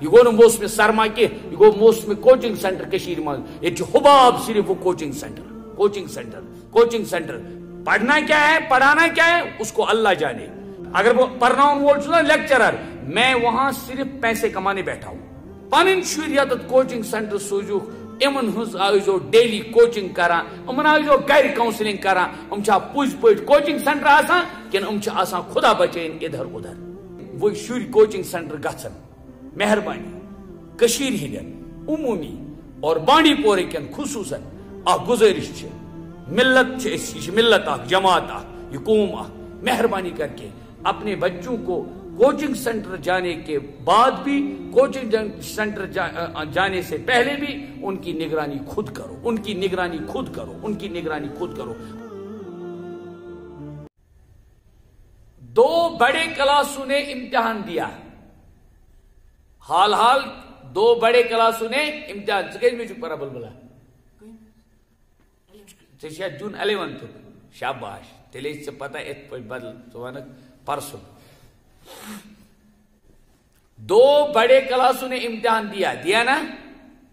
یہ گو موسم سرما کی یہ گو موسم کوچنگ سینٹر کشیر من یہ حباب صرف وہ کوچنگ سینٹر پڑھنا کیا ہے پڑھانا کیا ہے اس کو اللہ جانے. اگر وہ پڑھنا لیکچرر میں وہاں صرف پیسے کمانے بیٹھا ہوں. پن شریعت کوچنگ سینٹر سوزو امن ہز آئیزو ڈیلی کوچنگ کران امن آئیزو گھر کاؤنسلنگ کران چھا پوز پٹ کوچنگ سینٹر آسان کن آسان خدا بچین ادھر ادھر. وہ شر کوچنگ سینٹر گھن مہربانی کشیر ہندین عمومی اور بانڈی پورہ کن خصوصاً گزارش ملت ملت جماعت یہ قوم مہربانی کر کے اپنے بچوں کو کوچنگ سینٹر جانے کے بعد بھی کوچنگ سینٹر جانے سے پہلے بھی ان کی نگرانی خود کرو. 2 بڑے کلاسوں نے امتحان دیا حال 2 بڑے کلاسوں نے امتحان میں پڑا بلبلا جون 11 شاباش تیلے سے پتہ ات پہ بدل پرسوں 2 بڑے کلاسوں نے امتحان دیا نا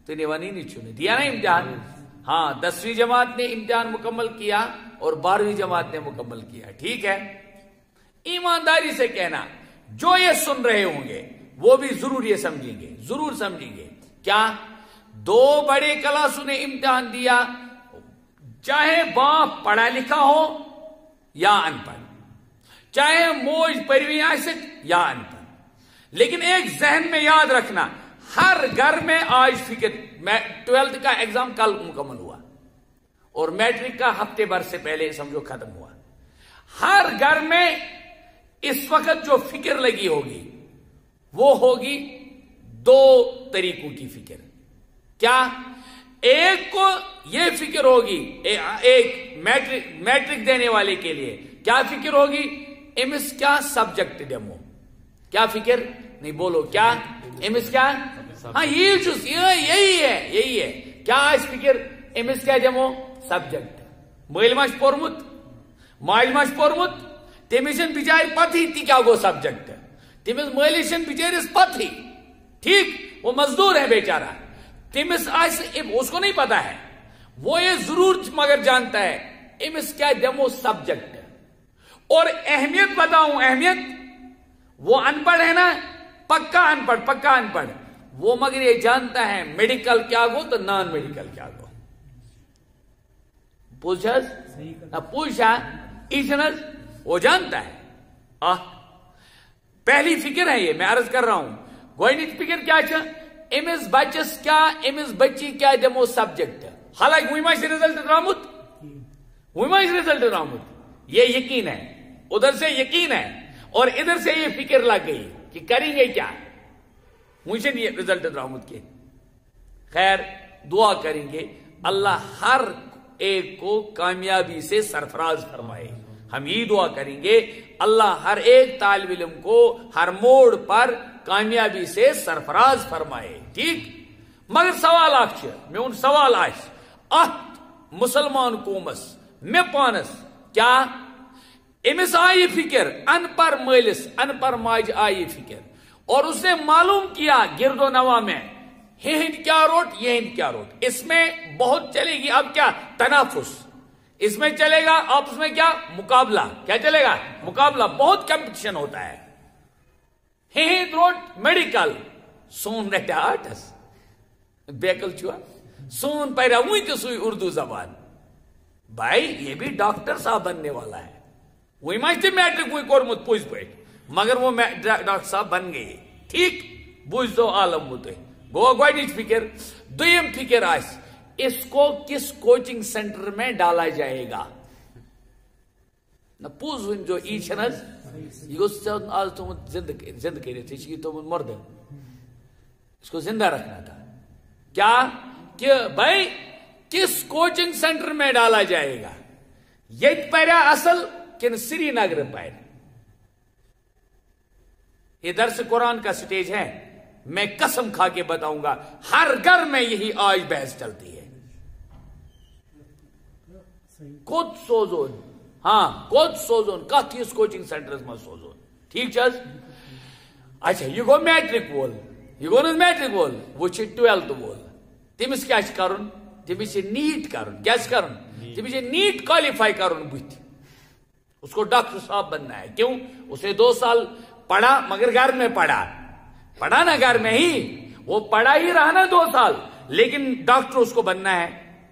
تو نے ونی نہیں چھونے دیا نا امتحان. ہاں 10ویں جماعت نے امتحان مکمل کیا اور 12ویں جماعت نے مکمل کیا. ٹھیک ہے ایمانداری سے کہنا جو یہ سن رہے ہوں گے وہ بھی ضرور یہ سمجھیں گے کیا 2 بڑے کلاسوں نے امتحان دیا چاہے باپ پڑھا لکھا ہو یا ان پڑھ چاہے موج پرویں آسک یا ان پڑھ لیکن ایک ذہن میں یاد رکھنا ہر گھر میں آج فکر 12th کا ایگزام کل مکمل ہوا اور میٹرک کا ہفتے بھر سے پہلے سمجھو ختم ہوا. ہر گھر میں اس وقت جو فکر لگی ہوگی وہ ہوگی 2 طریقوں کی فکر. کیا ایک کو یہ فکر ہوگی ایک میٹرک دینے والے کے لیے کیا فکر ہوگی امس کیا سبجیکٹ ڈیمو کیا فکر نہیں بولو کیا امس کیا ہاں یہی ہے کیا اس فکر امس کیا ڈیمو سبجیکٹ مل ماش پورمت تمس بچار پتہ تی کیا گو سبجیکٹ تمس مالس بچارس پتہ ٹھیک وہ مزدور ہے بیچارہ تمس اس کو نہیں پتا ہے وہ یہ ضرور مگر جانتا ہے امس کیا دمو سبجیکٹ. اور اہمیت بتاؤں اہمیت وہ ان پڑھ ہے نا پکا ان پڑھ وہ مگر یہ جانتا ہے میڈیکل کیا گو تو نان میڈیکل کیا گو. پوچھا ایشنز وہ جانتا ہے. پہلی فکر ہے یہ میں عرض کر رہا ہوں گوئنک فکر کیا امس بچس کیا امس بچی کیا دمو سبجیکٹ. حالانکہ وہی ماش رزلٹ درامت یہ یقین ہے ادھر سے یقین ہے اور ادھر سے یہ فکر لگ گئی کہ کریں گے کیا مجھے یہ رزلٹ درامت کے. خیر دعا کریں گے اللہ ہر ایک کو کامیابی سے سرفراز فرمائے. ہم یہ دعا کریں گے اللہ ہر ایک طالب علم کو ہر موڑ پر کامیابی سے سرفراز فرمائے. ٹھیک مگر سوال میون سوال مسلمان قومس میں پانس کیا امس آئی فکر ان پر مالس ان پر ماج آئی فکر اور اس نے معلوم کیا گرد و نواح میں ہند کیا روٹ یہ ہند کیا روٹ. اس میں بہت چلے گی اب کیا تنافس اس میں چلے گا آپس میں کیا مقابلہ کیا چلے گا مقابلہ بہت کمپٹیشن ہوتا ہے. ہند روٹ میڈیکل سون رٹا آرٹس بیکل چھوا سون پیرا وہی تو سوئی اردو زبان بھائی یہ بھی ڈاکٹر صاحب بننے والا ہے وہی مجھتے میٹرک وہی کورمت پوچھ پوچھ مگر وہ ڈاکٹر صاحب بن گئی. ٹھیک بوجھ دو عالم ہوتے گو گوائنچ فکر دویم فکر آس اس کو کس کوچنگ سینٹر میں ڈالا جائے گا نہ پوز ون جو ای چھنز یہ آج تم زند کرے تھے یہ تم مرد اس کو زندہ رکھنا تھا. کیا کہ بھائی کس کوچنگ سینٹر میں ڈالا جائے گا یہ پہرا اصل کن سری نگر پیر یہ درس قرآن کا سٹیج ہے. میں قسم کھا کے بتاؤں گا ہر گھر میں یہی آج بحث چلتی ہے. خود سوزون ہاں خود سوزون کتھیس کوچنگ سینٹرس میں سوزون ٹھیک چھ. اچھا یہ گو میٹرک وول یہ گو نا میٹرک وول وہ 12th وول تمس کیا کرن تمس نیٹ کرن کیا کرن تمس نیٹ کوالیفائی کرن بت اس کو ڈاکٹر صاحب بننا ہے کیوں اسے 2 سال پڑھا مگر گھر میں پڑھا نا گھر میں ہی وہ پڑھا ہی رہا نا 2 سال لیکن ڈاکٹر اس کو بننا ہے.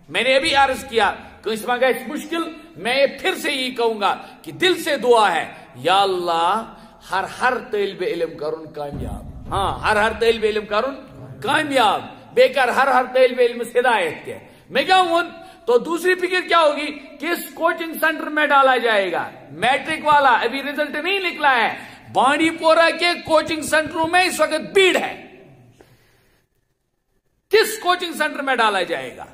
میں نے ابھی عرض کیا کہ اس میں گئے مشکل میں پھر سے یہ کہوں گا کہ دل سے دعا ہے یا اللہ ہر طالب علم کرن کامیاب ہاں ہر طالب علم کرن کامیاب بیکار ہر طالب علم ہدایت کے میں کیا ہوں تو دوسری فکر کیا ہوگی کس کوچنگ سینٹر میں ڈالا جائے گا. میٹرک والا ابھی رزلٹ نہیں نکلا ہے بانڈی پورہ کے کوچنگ سینٹروں میں اس وقت بھیڑ ہے کس کوچنگ سینٹر میں ڈالا جائے گا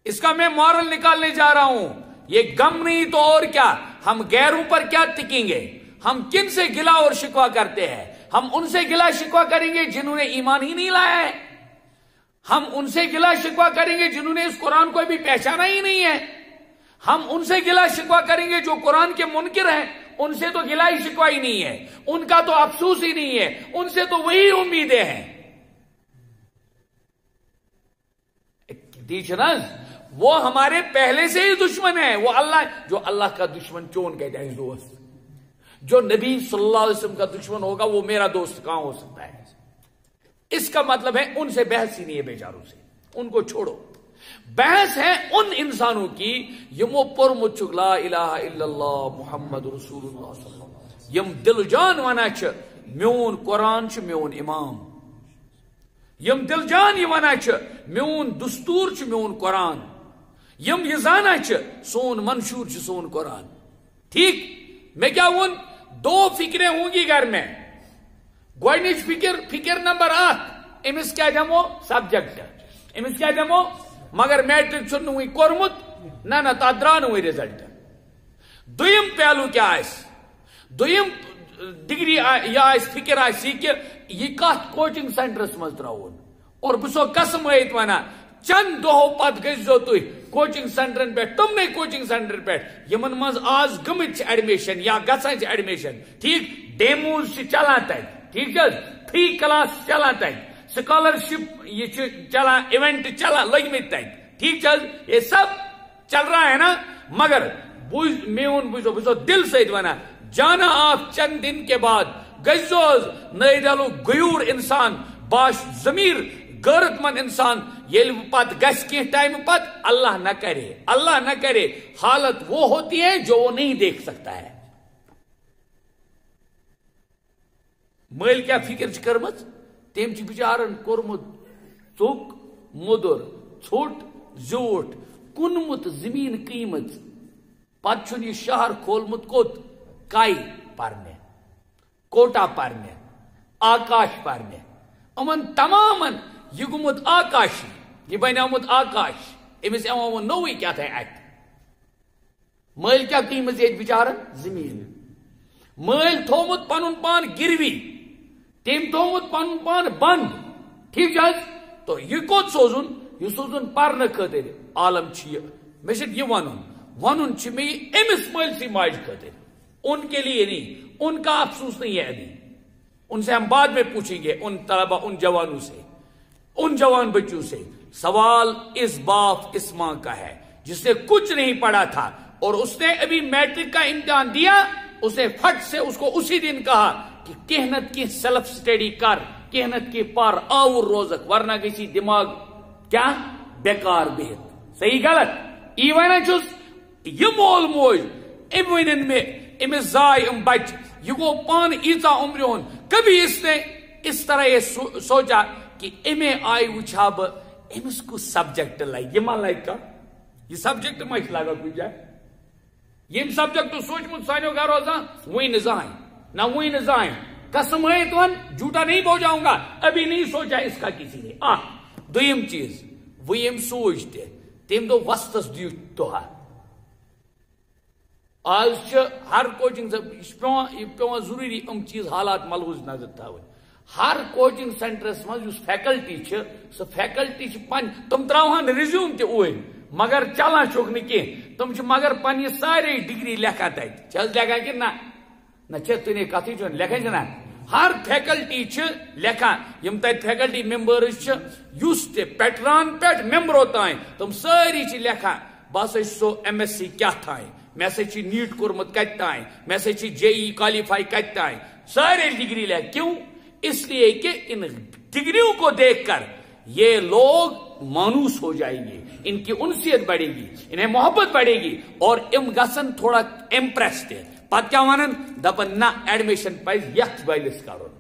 اس کا میں مورل نکالنے جا رہا ہوں. یہ غم نہیں تو اور کیا ہم غیروں پر کیا ٹکیں گے ہم کن سے گلا اور شکوا کرتے ہیں ہم ان سے گلا شکوا کریں گے جنہوں نے ایمان ہی نہیں لایا ہے ہم ان سے گلا شکوا کریں گے جنہوں نے اس قرآن کو ابھی پہچانا ہی نہیں ہے ہم ان سے گلا شکوا کریں گے جو قرآن کے منکر ہیں ان سے تو گلا ہی شکوا ہی نہیں ہے ان کا تو افسوس ہی نہیں ہے ان سے تو وہی امیدیں ہیں. وہ ہمارے پہلے سے ہی دشمن ہے وہ جو اللہ کا دشمن چون کہتے ہیں دوست جو نبی صلی اللہ علیہ وسلم کا دشمن ہوگا وہ میرا دوست کہاں ہو سکتا ہے. اس کا مطلب ہے ان سے بحث ہی نہیں ہے بیچاروں سے ان کو چھوڑو. بحث ہے ان انسانوں کی یمو پرمت چھک لا الہ الا اللہ محمد رسول اللہ صلی اللہ علیہ وسلم یم دل جان وانا چھ میون قرآن چھ میون امام یم دل جان یہ وانا چھ میون دستور چھ میون قرآن یم یہ زانا چھ سون منشور چھ سون قرآن. ٹھیک میں کیا ہوں 2 فکریں ہوں گی گھر میں. گوڑنچ فکر نمبر 1 امس کیا دمو سبجیکٹ امس کیا دمو مگر میٹرک چھن ہوئی کورمت نہ تات درا نوئی رزلٹ. دویم پہلو کیا آئیس دویم ڈگری یا فکر آئی کہ یہ کت کوچنگ سینٹرس مز تراؤن اور بسو قسم ایت وانا چند دہو پت گزو تھی کوچنگ سینٹرن پہ تمنے کوچنگ سینٹر پہ یمن مز آز گمت ایڈمیشن یا گسان ایڈمیشن. ٹھیک ڈیموز چلان تک ٹھیک ہے فری کلاس چلان تک سکالرشپ یہ چلان ایونٹ چلان لگمت تک ٹھیک ہے یہ سب چل رہا ہے نا مگر میون بوزو دل سید وانا جانا آپ چند دن کے بعد گزوز نئی ڈالو غیور انسان باش ضمیر غیرت مند انسان یل پت گس کی ٹائم پت اللہ نہ کرے حالت وہ ہوتی ہے جو وہ نہیں دیکھ سکتا ہے. مل کیا فکر کرمت تم بچارن کورمت ثوک مدر ژھوٹ زیوٹ کنمت زمین قیمت پت یہ شہر کھولمت کوت کائی پرنے کوٹا پرنے آکاش پرنے امن تمامن یہ گمت آکاشی یہ بنیامت آکاش امس ایوان نوی کیا تھا ایکٹ. مل کیا قیمت یہ بچارن زمین مل تھومت پنن پان گروی تم تھومت پن پان بند ٹھیک ہے تو یہ کوت سوزن یہ سوزن پرنے خاطر عالم میں یہ ون میں امس مل سی ماج خاطر ان کے لیے نہیں ان کا افسوس نہیں ہے ابھی ان سے ہم بعد میں پوچھیں گے ان طلبہ ان جوانوں سے ان جوان بچوں سے. سوال اس باپ اس ماں کا ہے جس نے کچھ نہیں پڑھا تھا اور اس نے ابھی میٹرک کا امتحان دیا اسے پھٹ سے اس کو اسی دن کہا کہ کہنت کی سیلف سٹڈی کر کہنت کی پار آور روزک ورنہ کسی دماغ کیا بیکار بہت صحیح غلط ای وانا چس یہ مول موج ام میں امس زائے بچ یہ گو پان ایتا عمرون کبھی اس نے اس طرح یہ سوچا کہ امے آئی وچھا با امس کو سبجیکٹ لائی یہ مان لائک کا یہ سبجیکٹ میں لگا کوئی جائے یہ سبجیکٹ تو سوچ مجھ سانیو گا روزاں وہی نظائیں نہ وہی نظائیں قسم ہے تو جھوٹا نہیں بو جاؤں گا ابھی نہیں سوچا اس کا کسی نے. دویم چیز وہ یم سوچتے تم دو وسطس دیو تو آج ہر کوچنگ پیوان ضروری چیز حالات ملحوظ نظر تھاون ہر کوچنگ سینٹرس مز فیکلٹی سو فیکلٹی تم تراوہن ریزیوم تہ مگر چلان چھوک نہ کی تم مگر پنہ سارے ڈگری لکھان تک لکھان کہ نہ تھی کتھی لکھان نا ہر فیکلٹی لکھان یم تت فیکلٹی ممبرز اس پیٹران پہ ممبرو تین تم ساری لکھان بہت سو ایم ایس سی کیا تھائیں میں سے نیٹ کورمت کت تائیں میں سے جے ای کوالیفائی کت تائیں سارے ڈگری لکھ کیوں اس لیے کہ ان ڈگریوں کو دیکھ کر یہ لوگ مانوس ہو جائیں گے ان کی انسیت بڑھے گی انہیں محبت بڑھے گی اور ام گسن تھوڑا امپریس تھے پت کیا ونن دپن نہ ایڈمیشن پہ یت بلس کرن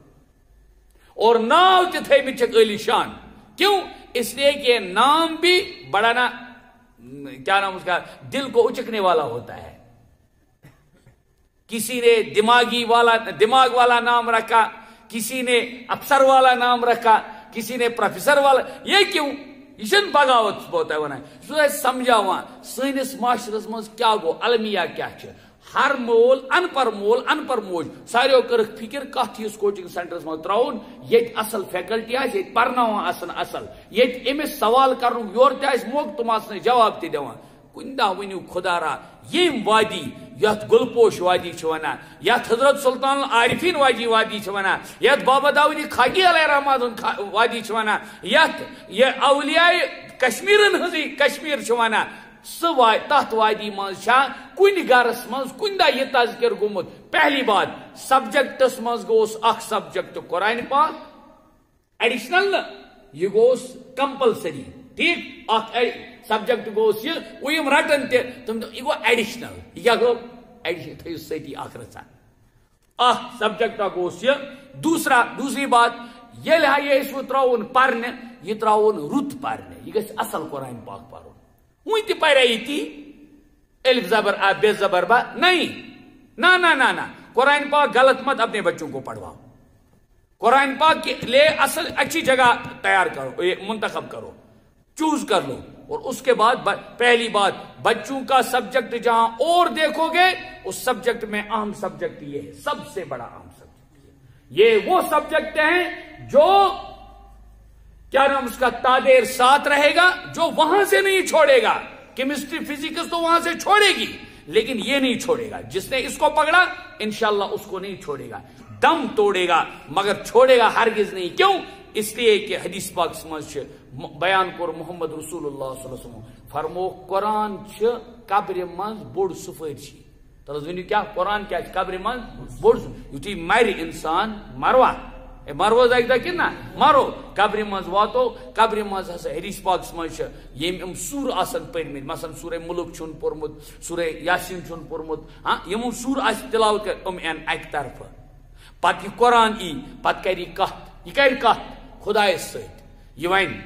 اور ناو تہ تھمت علی شان کیوں اس لیے کہ نام بھی بڑا نا کیا نام اس کا دل کو اچکنے والا ہوتا ہے کسی نے دماغ والا نام رکھا کسی نے افسر والا نام رکھا کسی نے پروفیسر والا یہ کیوں یہ بغاوت ہوتا ہے ونان سہ سمجھاوان سنس معاشرس مز کیا گو المیہ کیا ہر مول ان پر موج ساریو کرک فکر کت ہس کوچنگ سینٹرس مز تراؤن یت اصل فیکلٹی آس یت پرناوان آسن اصل یت امس سوال کرن یور تہ آس موقع تم آسن جواب تہ دِوان کن دہ ونیو خدا را یم وادی یت گلپوش وادی ونان یت حضرت سلطان العارفین وادی ونان یت بابا داودی خاکی علیہ رحمۃ وادی ونان یت یہ اولیاء کشمیرن ہزی کشمیر ونان تت وادی مز کن گرس مز کن دہ یہ تذکر گومت پہلی بات سبجیکٹس مز گوس اخ سبجیکٹ قرآن پاک ایڈیشنل یہ گوس کمپلسری ٹھیک اخ سبجیکٹ گوس یہ رٹن تم یہ گو ایڈیشنل یہ گو ایڈیشنل تھو ستی اخ رچان اخ سبجیکٹ گوس یہ دوسری بات یہ تراؤن پرنے یہ تراؤن رت پرنے یہ گژھِ اصل قرآن پاک پرن وی تہ پرے تی الف زبر آ بے زبر با نہیں نہ قرآن پاک غلط مت اپنے بچوں کو پڑھواؤ قرآن پاک کے لیے اصل اچھی جگہ تیار کرو منتخب کرو چوز کر لو اور اس کے بعد پہلی بات بچوں کا سبجیکٹ جہاں اور دیکھو گے اس سبجیکٹ میں اہم سبجیکٹ یہ ہے سب سے بڑا اہم سبجیکٹ یہ وہ سبجیکٹ ہیں جو کیا نام اس کا تادیر ساتھ رہے گا جو وہاں سے نہیں چھوڑے گا کیمسٹری فزکس تو وہاں سے چھوڑے گی لیکن یہ نہیں چھوڑے گا جس نے اس کو پکڑا انشاءاللہ اس کو نہیں چھوڑے گا دم توڑے گا مگر چھوڑے گا ہرگز نہیں کیوں اس لیے کہ حدیث پاک مز بیان کور محمد رسول اللہ صلی اللہ علیہ وسلم فرمو قرآن قبر مز بوڑ سفارشی تو کیا قرآن کیا قبر مز بوڑ یتھی مر انسان مروا مرو زاگ دہ کن مرو قبر مز واتو قبر مز ہسا حدیث پاک مز یم سور آسن پرمت مثلا سورہ ملک چھن پورمت سورہ یاسین چھن پورمت ہاں یم سور آس تلاوت کر این اک طرف پتہ یہ قرآن ای پتہ کر کت یہ کر کت خدایس ست یہ ون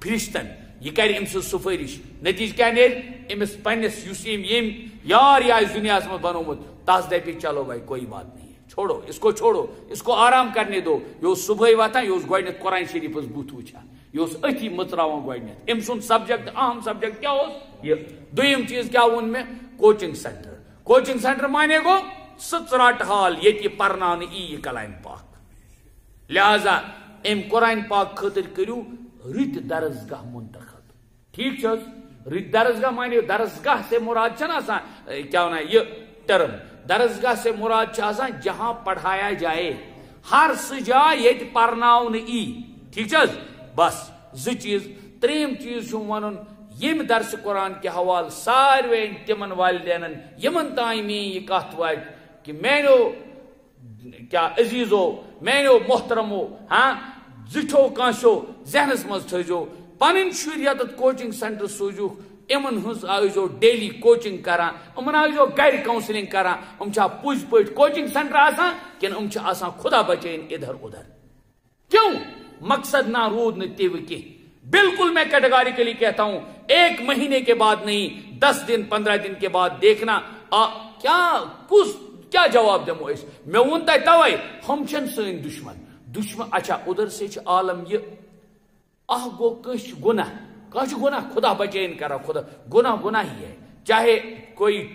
فرشتن یہ کر ام سن سفارش نتیجہ کیا نیرِ امس پنس اس یم یار یہ آس دنیا مز بنومت تس دپی چلو بھائی کوئی بات نہیں چھوڑو اس کو آرام کرنے دو یہ صبح واتان یہ گۄڈنیتھ قرآن شریف بت وچان یہ اتھی متراوان گۄڈنیتھ ام سن سبجیکٹ اہم سبجیکٹ کیا یہ دویم چیز کیا ون میں کوچنگ سینٹر مانے گو سرٹ حال یہ پرنان یہ کلام پاک لہذا ام قرآن پاک خاطر کرو رت درسگاہ منتخب ٹھیک رت درسگاہ مانے درسگاہ سے مراد کیا ونان یہ ٹرم درسگاہ سے مراد جہاں پڑھایا جائے ہر سجا یت پرناؤن ای ٹھیک بس چیز تریم چیز ون یم درس قرآن کے حوالہ ساروی تمن والدین یمن تائیں یہ کت وات کہ میانو کیا عزیزو میانو محترمو ہاں زٹھو کانسو ذہنس مز تھو پن شر یت کوچنگ سینٹر سوزو امن ہز آئیزو ڈیلی کوچنگ کران امن آئیزو گھر کاؤنسلنگ کران ام چھا پوز پٹ کوچنگ سینٹر آسان کن ام چھا آسان خدا بچین ادھر ادھر کیوں مقصد نہ رود نہ تیو کی بالکل میں کیٹیگوریکلی کہتا ہوں 1 مہینے کے بعد نہیں 10 دن 15 دن کے بعد دیکھنا کیا جواب دمو اس میں ون تہ توے ہم چھن سن دشمن اچھا ادھر سے عالم یہ گو کش گناہ خدا بچین کرا خدا گناہ ہی ہے چاہے کوئی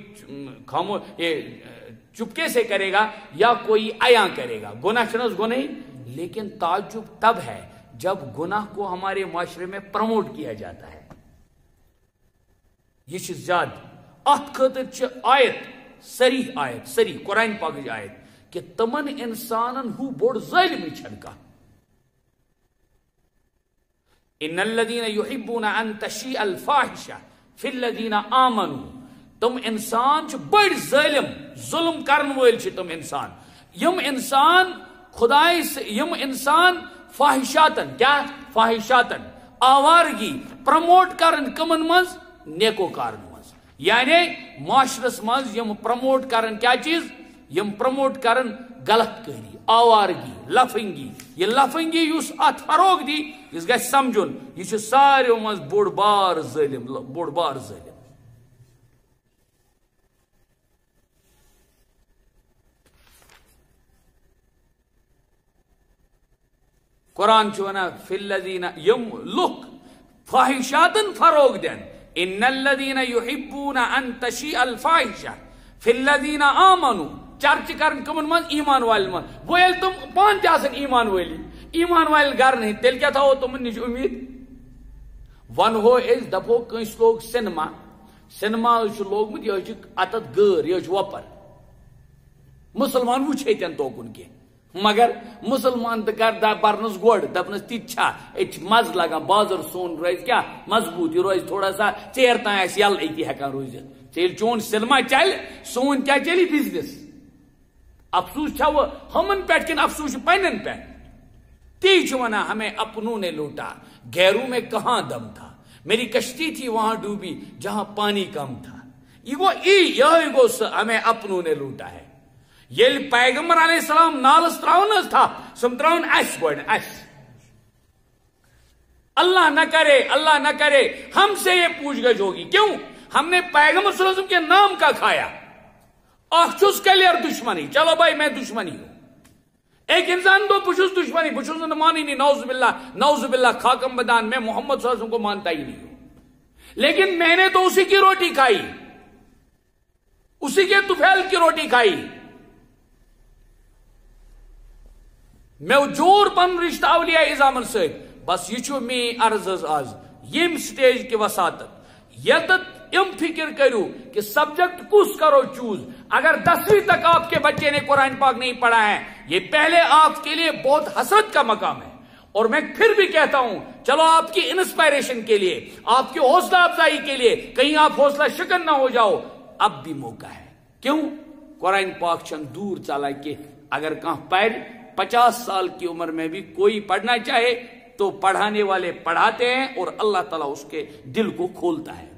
چپکے سے کرے گا یا کوئی عیاں کرے گا گناہ چنس گناہ لیکن تعجب تب ہے جب گناہ کو ہمارے معاشرے میں پروموٹ کیا جاتا ہے یہ زیادہ ات خاطر آیت سری قرآن پاک آیت کہ تمن انسانن ہو بوڑ ظالم چھنکا ان الذين يحبون ان تشيء الفاحشه في الذين امنوا تم انسان چھ بڑ ظالم ظلم کرن وول چھ تم انسان یم انسان خدای یم انسان فاحشاتن کیا فاحشاتن آوارگی پروموٹ کرن کمن مز نیکوکارن مز یعنی معاشرس مز یم پروموٹ کرن کیا چیز یم پروموٹ کرن غلط کری آوارگی لفنگی یہ لفنگی یس ات فروغ دی اس گژھِ سمجھن یہ چھ ساریو مز بوڑ بار ظالم بوڑ بار ظالم قرآن چونا فی الذین یم لک فاحشاتن فروغ دین ان الذین یحبون ان تشیء الفاحشہ فی الذین آمنوا چرچ کرن کمن من ایمان والن من وہ یل تم پان آسن ایمان والی ایمان والن گر نہیں تیل کیا تھا تمن نش امید ون ہو اس دپو کنس لوگ سینما لوگمت یہ اتت غیر یہ وپر مسلمان وچھن توکن کی مگر مسلمان تو کر برنس گوڑ دپنس تیچھا ات مز لگان بازر سون روز کیا مضبوط یہ روز تھوڑا سا ٹیر تان یل اتی ہیکان روزت ٹھیک چون سینما چل سون کیا چلی بزنس افسوس چھا وہ ہمن پہ کن افسوس پنن پہ تی ونا ہمیں اپنوں نے لوٹا غیروں میں کہاں دم تھا میری کشتی تھی وہاں ڈوبی جہاں پانی کم تھا یہ گو ہمیں اپنوں نے لوٹا ہے یل پیغمبر علیہ السلام نالس تراؤن تھا سم تراؤن اس گوڑ اس اللہ نہ کرے ہم سے یہ پوچھ گچھ ہوگی کیوں ہم نے پیغمبر صلی اللہ علیہ وسلم کے نام کا کھایا اخچوس کلیر دشمنی چلو بھائی میں دشمنی ہوں ایک انسان تو پوچھوس دشمنی پوچھوس نہ مانی نہیں نعوذ باللہ خاکم بدان میں محمد صلی اللہ علیہ وسلم کو مانتا ہی نہیں ہوں لیکن میں نے تو اسی کی روٹی کھائی اسی کے طفیل کی روٹی کھائی میں جور پن رشتہ اولیاء ازامن ست بس یہ می عرض آز یم سٹیج کی وساطت یتت ام فکر کرو کہ سبجیکٹ کس کرو چوز اگر 10ویں تک آپ کے بچے نے قرآن پاک نہیں پڑھا ہے یہ پہلے آپ کے لیے بہت حسرت کا مقام ہے اور میں پھر بھی کہتا ہوں چلو آپ کی انسپائریشن کے لیے آپ کی حوصلہ افزائی کے لیے کہیں آپ حوصلہ شکن نہ ہو جاؤ اب بھی موقع ہے کیوں قرآن پاک چند دور چلا کہ اگر کہاں پیر 50 سال کی عمر میں بھی کوئی پڑھنا چاہے تو پڑھانے والے پڑھاتے ہیں اور اللہ تعالیٰ اس کے دل کو کھولتا ہے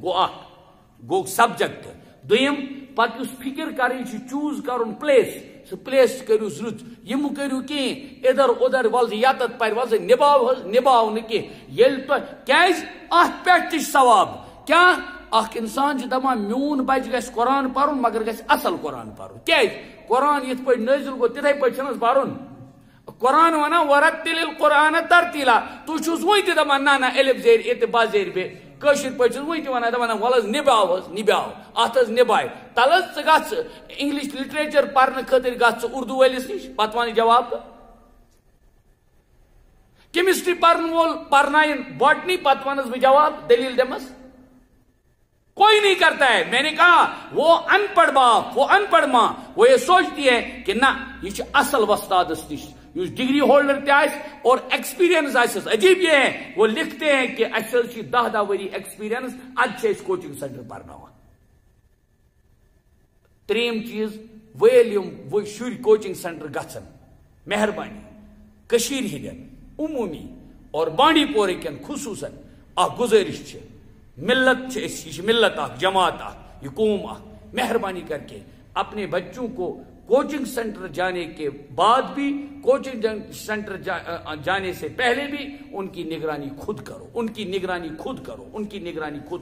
گو سبجیکٹ دویم پتہ اس فکر کریں چوز کرن پلیس کرو ضرورت یم کرو کی ادھر ادھر ول یتت پر ول نباو نکی یل تو کیاز ات پہ ثواب کیا اخ انسان دپان میون بچہ گژھِ قرآن پرن مگر گژھِ اصل قرآن پرن کیاز قرآن یت پہ نازل گو تتھے پہ چھنس پرن قرآن ونا ورتل القرآن ترتیلا تو چھس وی تہ دپان نہ الف زیر ات با زیر بے کشر پہ چھس وی تہ ونان دپان ولز نباو ات نبائے تلس گھ انگلش لٹریچر پرن خاطر گھ اردو ولس نش پتہ ون جواب کیمسٹری پرن وول پرنائن باٹنی پتہ ونس بہ جواب دلیل دمس کوئی نہیں کرتا ہے میں نے کہا وہ ان پڑھ باپ وہ ان پڑھ ماں وہ یہ سوچتی ہے کہ نہ یہ اصل وستادس نش ڈگری ہولڈر تیس اور ایکسپیرینس آسس عجیب یہ ہے وہ لکھتے ہیں کہ اچھا 10 وری ایکسپیرینس اد کوچنگ سینٹر پرنا تریم چیز وہ شر کوچنگ سینٹر گھن مہربانی کشیر ہندین عمومی اور بانڈی پورہ کن خصوصاً گزارش ملت ملت جماعت یہ قوم مہربانی کر کے اپنے بچوں کو کوچنگ سینٹر جانے کے بعد بھی کوچنگ سینٹر جانے سے پہلے بھی ان کی نگرانی خود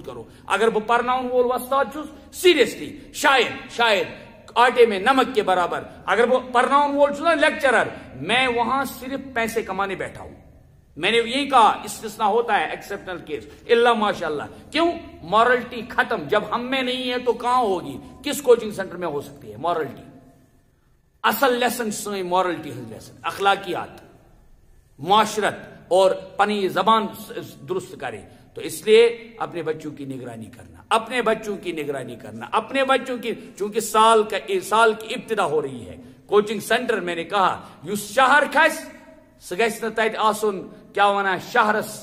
کرو اگر وہ پرناؤن وول وستاد چھس سیریسلی شاید آٹے میں نمک کے برابر اگر وہ پرناؤن وول چھس نا لیکچرر میں وہاں صرف پیسے کمانے بیٹھا ہوں میں نے یہی کہا استثناء ہوتا ہے ایکسپشنل کیس اللہ ماشاء اللہ کیوں مورلٹی ختم جب ہم میں نہیں ہے تو کہاں ہوگی کس کوچنگ سینٹر میں ہو سکتی ہے مورلٹی اصل لیسن سوئی مورلٹی لیسن اخلاقیات معاشرت اور پنی زبان درست کرے تو اس لیے اپنے بچوں کی نگرانی کرنا اپنے بچوں کی چونکہ سال کی ابتدا ہو رہی ہے کوچنگ سینٹر میں نے کہا یس شہر کھس سہ گژھِ نہٕ تتہِ آسُن کیا ونان شہرس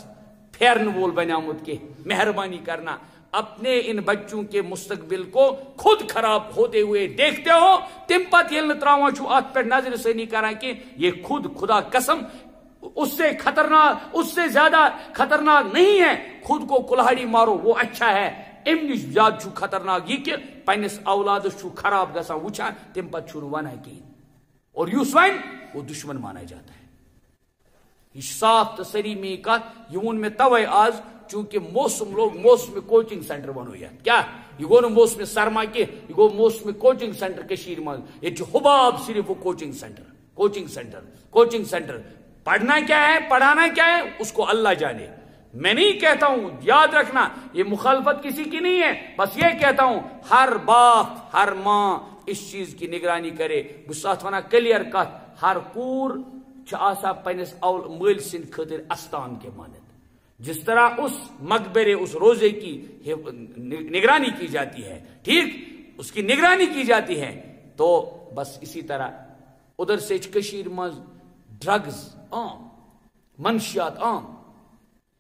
پھیرن وول بنیامت کی. مہربانی کرنا اپنے ان بچوں کے مستقبل کو خود خراب ہوتے ہوئے دیکھتے ہو تم پت یل نہ تراوان چھو ات پہ نظر ثانی کران کہ یہ خود خدا قسم اس سے خطرناک اس سے زیادہ خطرناک نہیں ہے. خود کو کلہاڑی مارو وہ اچھا ہے. ام نش زیادہ چھو خطرناک یہ کہ پنس اولادس چھو خراب گژھان وچھان تم پت چھو ونان کہین اور یس ون وہ دشمن مانا جاتا ہے. یہ صاف تو سری میں کت یہ ون میں توے آج چونکہ موسم لوگ موسم کوچنگ سینٹر ونو یا کیا یہ گو نا موسم سرما کی یہ گو موسم کوچنگ سینٹر کشیر من یہ حباب صرف وہ کوچنگ سینٹر پڑھنا کیا ہے پڑھانا کیا ہے اس کو اللہ جانے. میں نہیں کہتا ہوں یاد رکھنا یہ مخالفت کسی کی نہیں ہے بس یہ کہتا ہوں ہر باپ ہر ماں اس چیز کی نگرانی کرے. بس ات ونان کلیئر کت ہر کور آسا پنس مل سند خاطر استان کے مانند جس طرح اس مقبرے اس روزے کی نگرانی کی جاتی ہے ٹھیک اس کی نگرانی کی جاتی ہے تو بس اسی طرح ادھر سے کشیر مز ڈرگز عام منشیات عام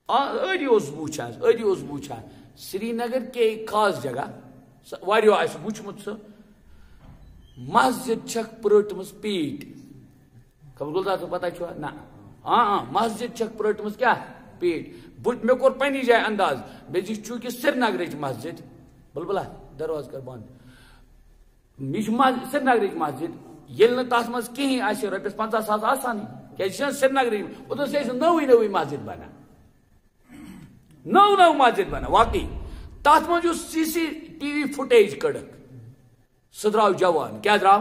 ادی بوچھان سری نگر کے ایک خاص جگہ واریو آسہ وچمت سہ مسجد چھک پرٹمس پیٹ خبر گلتا تو پتہ چھو نا ہاں مسجد چھک پرٹمس کیا پیٹ بٹ میں کور پنی جائے انداز بے جی چونکہ سری نگرچ مسجد بلبلا دروازہ کر بند یہ سری نگرچ مسجد یل نہ تس مز کہیں آسہ رۄپیس 50,000 آسان کیا سری نگر ادھر سے نوی مسجد بنا نو مسجد بنا واقعی تات من جو CCTV فوٹیج کڑک سہ درو جوان کیا درو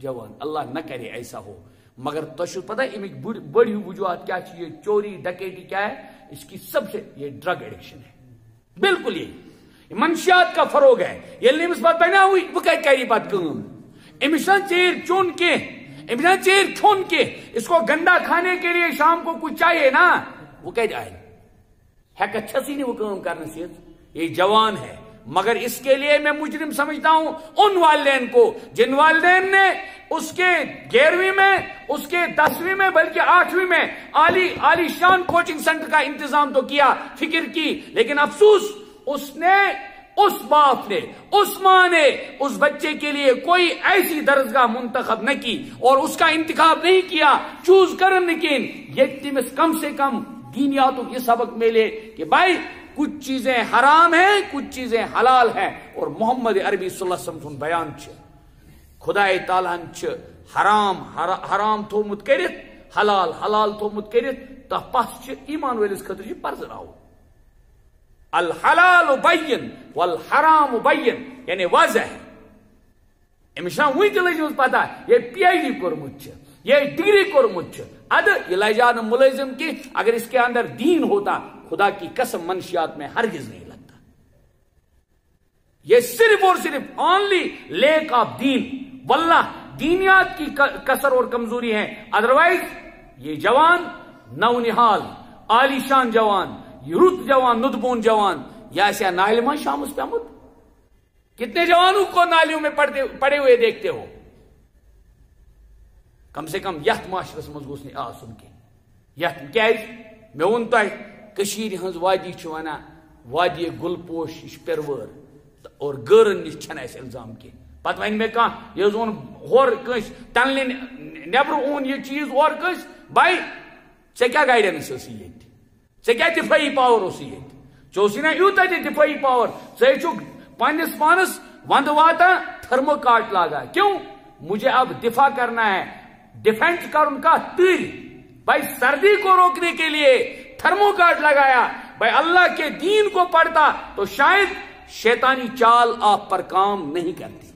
جوان اللہ نہ کرے ایسا ہو. مگر تو پتہ امک بڑی وجوہات کیا یہ چوری ڈکیٹی کیا ہے اس کی سب سے یہ ڈرگ ایڈکشن ہے بالکل یہ منشیات کا فروغ ہے. یل امس پتہ بنا ہوئی وہ کری پتہ کام امس چیر چون کے امس چیر کھون کے اس کو گندا کھانے کے لیے شام کو کچھ چاہیے نا وہ کہ آئے ہیکت چھسی نہیں وہ کام کرنے سے یہ جوان ہے. مگر اس کے لیے میں مجرم سمجھتا ہوں ان والدین کو جن والدین نے اس کے 11ویں میں اس کے 10ویں میں بلکہ 8ویں میں عالی شان کوچنگ سینٹر کا انتظام تو کیا فکر کی لیکن افسوس اس نے اس باپ نے اس ماں نے اس بچے کے لیے کوئی ایسی درسگاہ منتخب نہ کی اور اس کا انتخاب نہیں کیا چوز کرن لیکن یہ تمس کم سے کم دینیاتوں کی سبق ملے کہ بھائی کچھ چیزیں حرام ہیں کچھ چیزیں حلال ہیں اور محمد عربی صلی اللہ علیہ وسلم بیان خدا تعالیٰ حرام تھومت کرت حلال تھومت کرت تہ پس ایمان ولس خاطر پرزناو الحلال بین والحرام بین یعنی واضح ہے. امس وی تہ لجمت پتہ یہ PhD کورمت یہ ڈگری کورمت اد یہ لجا نہ ملازم کی اگر اس کے اندر دین ہوتا خدا کی قسم منشیات میں ہرگز نہیں لگتا. یہ صرف اور صرف اونلی لیک آف دین واللہ دینیات کی کسر اور کمزوری ہے. ادروائز یہ جوان نو نحال عالی شان جوان رت جوان ندبون جوان یا ایسا نالی میں شامس پہ آمد کتنے جوانوں کو نالیوں میں پڑے ہوئے دیکھتے ہو. کم سے کم یت معاشرس مز گوس نہیں آسن کی یت کیاز میں ون تہ کشیر ہنز وادی چھ ونان وادی گل پوش یہ پرور اور گرن نش چھن اس الزام کی پتہ ون میں کان یہ زون ہور کس تنل نیبر اون یہ چیز اور کس بھائی ژے کیا گائیڈنس اسی یت ژے کیا دفاعی پاور اسی یت چوسی نا یوتا دفاعی پاور ژے چھ پنس پانس وند واتا تھرمو کاٹ لاگا کیوں مجھے اب دفاع کرنا ہے ڈیفینس کرن کا تیر بھائی سردی کو روکنے کے لیے تھرمو کاٹ لگایا. بھائی اللہ کے دین کو پڑھتا تو شاید شیطانی چال آپ پر کام نہیں کرتی.